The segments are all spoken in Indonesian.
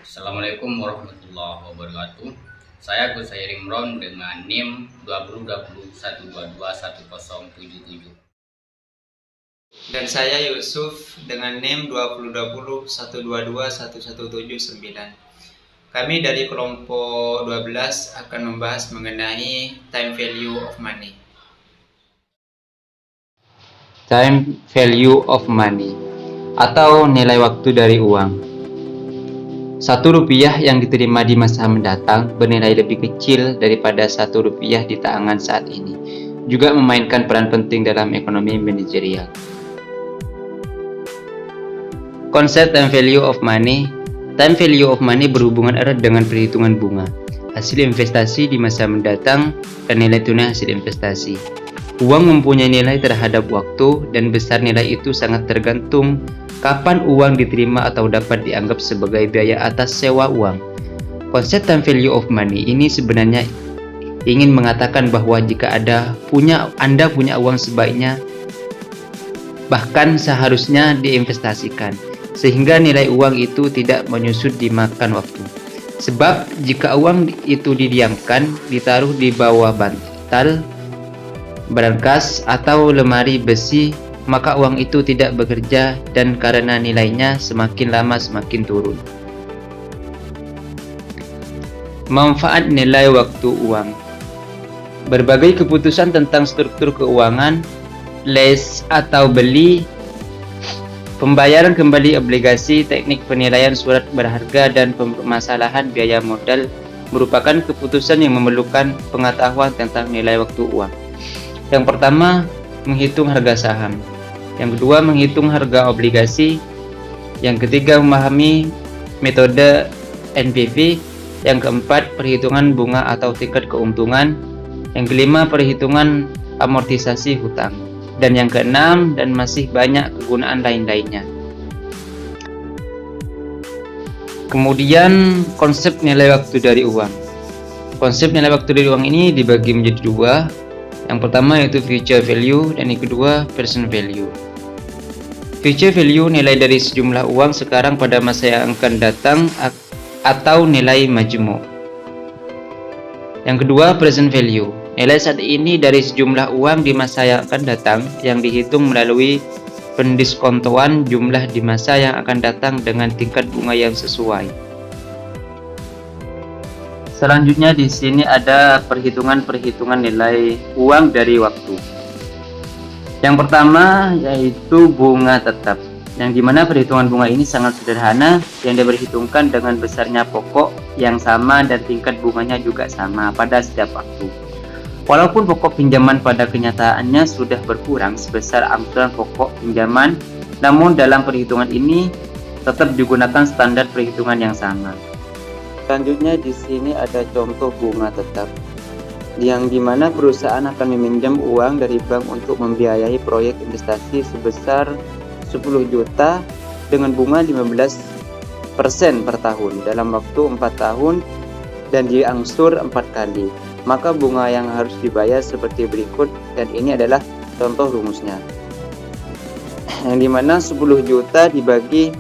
Assalamualaikum warahmatullahi wabarakatuh. Saya Gus Sair Imron dengan NIM 202012210077. Dan saya Yusuf dengan NIM 2020122179. Kami dari kelompok 12 akan membahas mengenai time value of money. Time value of money atau nilai waktu dari uang. Rp1 yang diterima di masa mendatang bernilai lebih kecil daripada Rp1 di tangan saat ini. Juga memainkan peran penting dalam ekonomi manajerial. Konsep time value of money. Time value of money berhubungan erat dengan perhitungan bunga, hasil investasi di masa mendatang, dan nilai tunai hasil investasi. Uang mempunyai nilai terhadap waktu, dan besar nilai itu sangat tergantung kapan uang diterima atau dapat dianggap sebagai biaya atas sewa uang. Konsep time value of money ini sebenarnya ingin mengatakan bahwa jika Anda punya uang sebaiknya bahkan seharusnya diinvestasikan, sehingga nilai uang itu tidak menyusut dimakan waktu. Sebab jika uang itu didiamkan, ditaruh di bawah bantal, berangkas, atau lemari besi, maka uang itu tidak bekerja dan karena nilainya semakin lama semakin turun. Manfaat nilai waktu uang. Berbagai keputusan tentang struktur keuangan, lease atau beli, pembayaran kembali obligasi, teknik penilaian surat berharga, dan permasalahan biaya modal merupakan keputusan yang memerlukan pengetahuan tentang nilai waktu uang. Yang pertama, menghitung harga saham. Yang kedua, menghitung harga obligasi. Yang ketiga, memahami metode NPV. Yang keempat, perhitungan bunga atau tingkat keuntungan. Yang kelima, perhitungan amortisasi hutang. Dan yang keenam, dan masih banyak kegunaan lain-lainnya. Kemudian, konsep nilai waktu dari uang. Konsep nilai waktu dari uang ini dibagi menjadi dua. Yang pertama yaitu future value, dan yang kedua present value. Future value nilai dari sejumlah uang sekarang pada masa yang akan datang atau nilai majmuk. Yang kedua present value, nilai saat ini dari sejumlah uang di masa yang akan datang yang dihitung melalui pendiskontoan jumlah di masa yang akan datang dengan tingkat bunga yang sesuai. Selanjutnya di sini ada perhitungan nilai uang dari waktu. Yang pertama yaitu bunga tetap, yang dimana perhitungan bunga ini sangat sederhana, yang diperhitungkan dengan besarnya pokok yang sama dan tingkat bunganya juga sama pada setiap waktu. Walaupun pokok pinjaman pada kenyataannya sudah berkurang sebesar angsuran pokok pinjaman, namun dalam perhitungan ini tetap digunakan standar perhitungan yang sama. Selanjutnya di sini ada contoh bunga tetap, yang dimana perusahaan akan meminjam uang dari bank untuk membiayai proyek investasi sebesar 10 juta dengan bunga 15% per tahun dalam waktu 4 tahun dan diangsur 4 kali. Maka bunga yang harus dibayar seperti berikut, dan ini adalah contoh rumusnya. Yang dimana 10 juta dibagi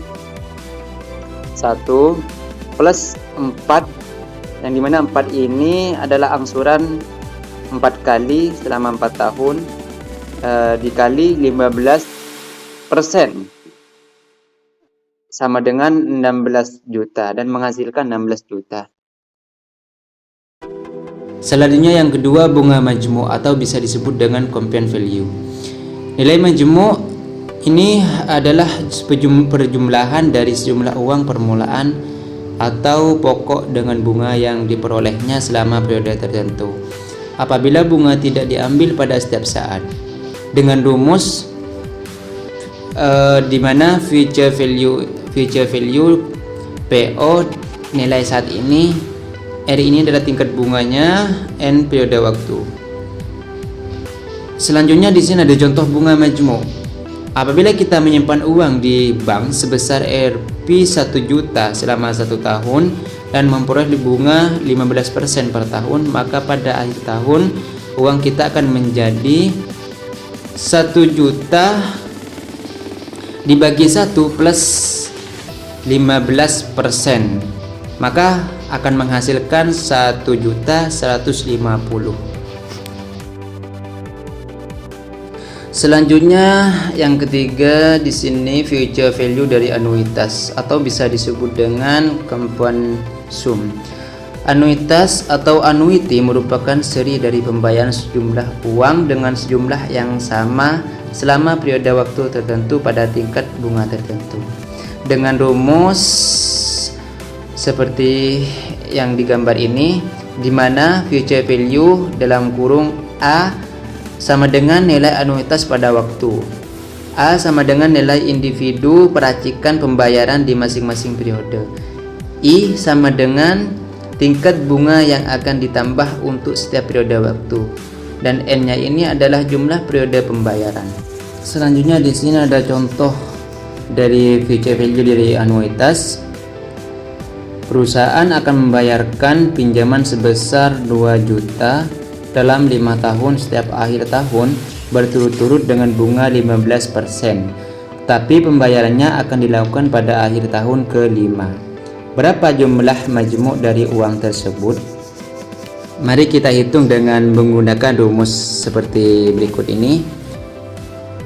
1 plus 4, yang dimana 4 ini adalah angsuran 4 kali selama 4 tahun dikali 15% sama dengan 16 juta dan menghasilkan 16 juta. Selanjutnya yang kedua, bunga majmuk atau bisa disebut dengan compound value. Nilai majmuk ini adalah perjumlahan dari sejumlah uang permulaan atau pokok dengan bunga yang diperolehnya selama periode tertentu apabila bunga tidak diambil pada setiap saat, dengan rumus di mana future value PO nilai saat ini, R ini adalah tingkat bunganya, N periode waktu. Selanjutnya di sini ada contoh bunga majmuk. Apabila kita menyimpan uang di bank sebesar Rp 1 juta selama 1 tahun dan memperoleh bunga 15% per tahun, maka pada akhir tahun uang kita akan menjadi 1 juta dibagi 1 plus 15%, maka akan menghasilkan 1.150.000. Selanjutnya yang ketiga di sini future value dari anuitas atau bisa disebut dengan compound sum. Anuitas atau annuity merupakan seri dari pembayaran sejumlah uang dengan sejumlah yang sama selama periode waktu tertentu pada tingkat bunga tertentu. Dengan rumus seperti yang digambar ini, di mana future value dalam kurung A sama dengan nilai anuitas pada waktu. A sama dengan nilai individu peracikan pembayaran di masing-masing periode. I sama dengan tingkat bunga yang akan ditambah untuk setiap periode waktu. Dan N-nya ini adalah jumlah periode pembayaran. Selanjutnya di sini ada contoh dari future value dari anuitas. Perusahaan akan membayarkan pinjaman sebesar 2 juta dalam 5 tahun setiap akhir tahun berturut-turut dengan bunga 15%. Tapi pembayarannya akan dilakukan pada akhir tahun ke-5. Berapa jumlah majmuk dari uang tersebut? Mari kita hitung dengan menggunakan rumus seperti berikut ini.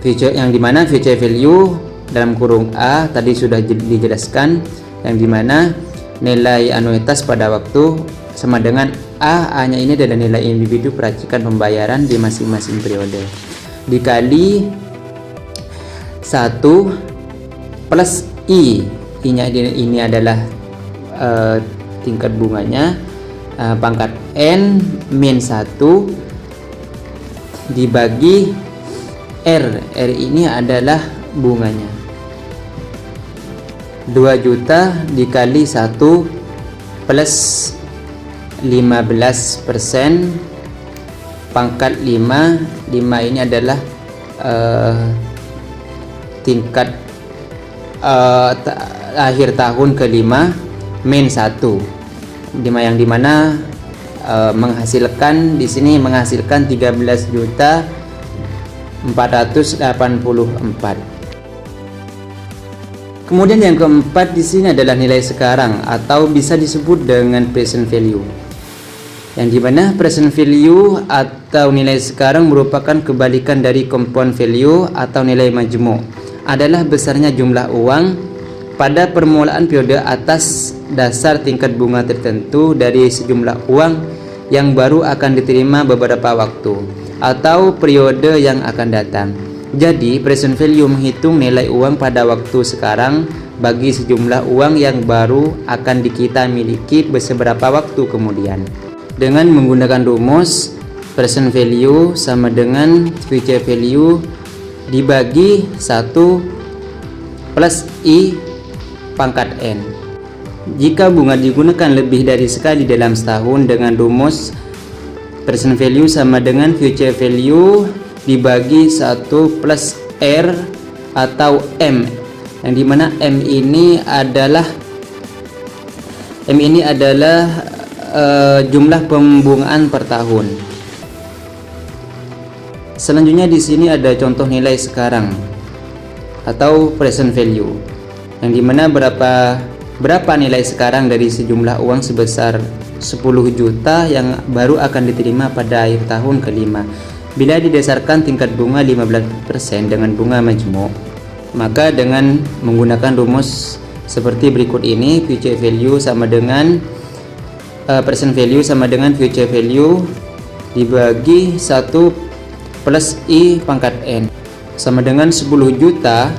Yang dimana future value dalam kurung A tadi sudah dijelaskan, yang dimana nilai anuitas pada waktu sama dengan A-nya ini adalah nilai individu peracikan pembayaran di masing-masing periode dikali 1 plus I-nya ini adalah tingkat bunganya, pangkat N min 1 dibagi R ini adalah bunganya. 2 juta dikali 1 plus 15% pangkat 5 ini adalah tingkat akhir tahun ke-5 min 1, yang dimana menghasilkan di sini menghasilkan 13.484. Kemudian yang keempat di sini adalah nilai sekarang atau bisa disebut dengan present value. Yang dimana present value atau nilai sekarang merupakan kebalikan dari compound value atau nilai majmuk. Adalah besarnya jumlah uang pada permulaan periode atas dasar tingkat bunga tertentu dari sejumlah uang yang baru akan diterima beberapa waktu atau periode yang akan datang. Jadi present value menghitung nilai uang pada waktu sekarang bagi sejumlah uang yang baru akan kita miliki beberapa waktu kemudian. Dengan menggunakan rumus present value sama dengan future value dibagi 1 plus I pangkat N. Jika bunga digunakan lebih dari sekali dalam setahun dengan rumus present value sama dengan future value dibagi 1 plus R atau M, yang dimana M ini adalah jumlah pembungaan per tahun. Selanjutnya di sini ada contoh nilai sekarang atau present value, yang dimana berapa nilai sekarang dari sejumlah uang sebesar 10 juta yang baru akan diterima pada akhir tahun ke-5 bila didasarkan tingkat bunga 15% dengan bunga majmuk. Maka dengan menggunakan rumus seperti berikut ini, future value sama dengan present value sama dengan future value dibagi 1 plus I pangkat N sama dengan 10 juta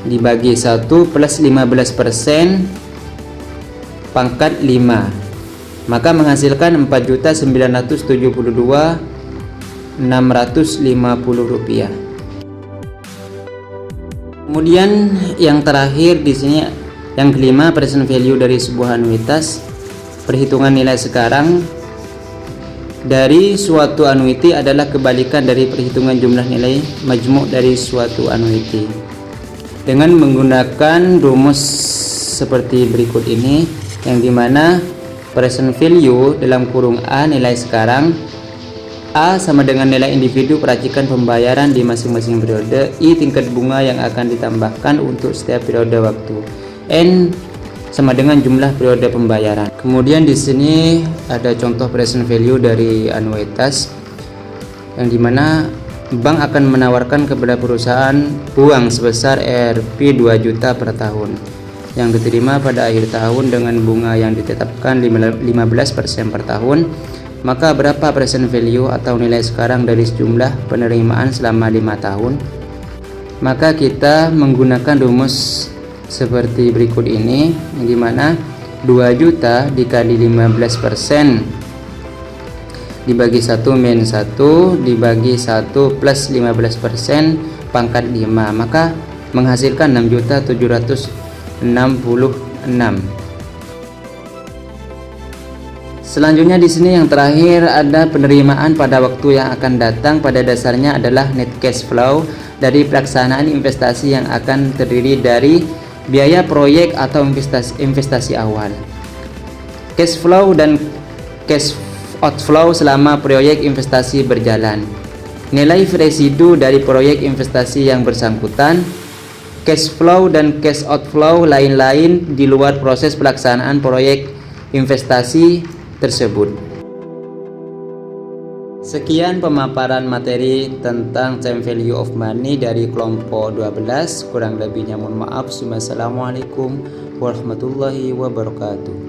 dibagi 1 plus 15% pangkat 5, maka menghasilkan 4.972.650 rupiah. Kemudian yang terakhir di sini yang kelima, present value dari sebuah anuitas. Perhitungan nilai sekarang dari suatu annuity adalah kebalikan dari perhitungan jumlah nilai majmuk dari suatu annuity. Dengan menggunakan rumus seperti berikut ini, yang dimana present value dalam kurung A nilai sekarang, A sama dengan nilai individu peracikan pembayaran di masing-masing periode, I tingkat bunga yang akan ditambahkan untuk setiap periode waktu, N sama dengan jumlah periode pembayaran. Kemudian di sini ada contoh present value dari anuitas, yang dimana bank akan menawarkan kepada perusahaan uang sebesar Rp 2 juta per tahun yang diterima pada akhir tahun dengan bunga yang ditetapkan 15% per tahun. Maka berapa present value atau nilai sekarang dari sejumlah penerimaan selama 5 tahun? Maka kita menggunakan rumus seperti berikut ini, yang dimana 2 juta dikali 15% dibagi 1 min 1 dibagi 1 plus 15% pangkat 5, maka menghasilkan 6.766. Selanjutnya di sini yang terakhir ada penerimaan pada waktu yang akan datang, pada dasarnya adalah net cash flow dari pelaksanaan investasi yang akan terdiri dari biaya proyek atau investasi awal, cash flow dan cash outflow selama proyek investasi berjalan, nilai residu dari proyek investasi yang bersangkutan, cash flow dan cash outflow lain-lain di luar proses pelaksanaan proyek investasi tersebut. Sekian pemaparan materi tentang time value of money dari kelompok 12. Kurang lebihnya mohon maaf. Wassalamualaikum warahmatullahi wabarakatuh.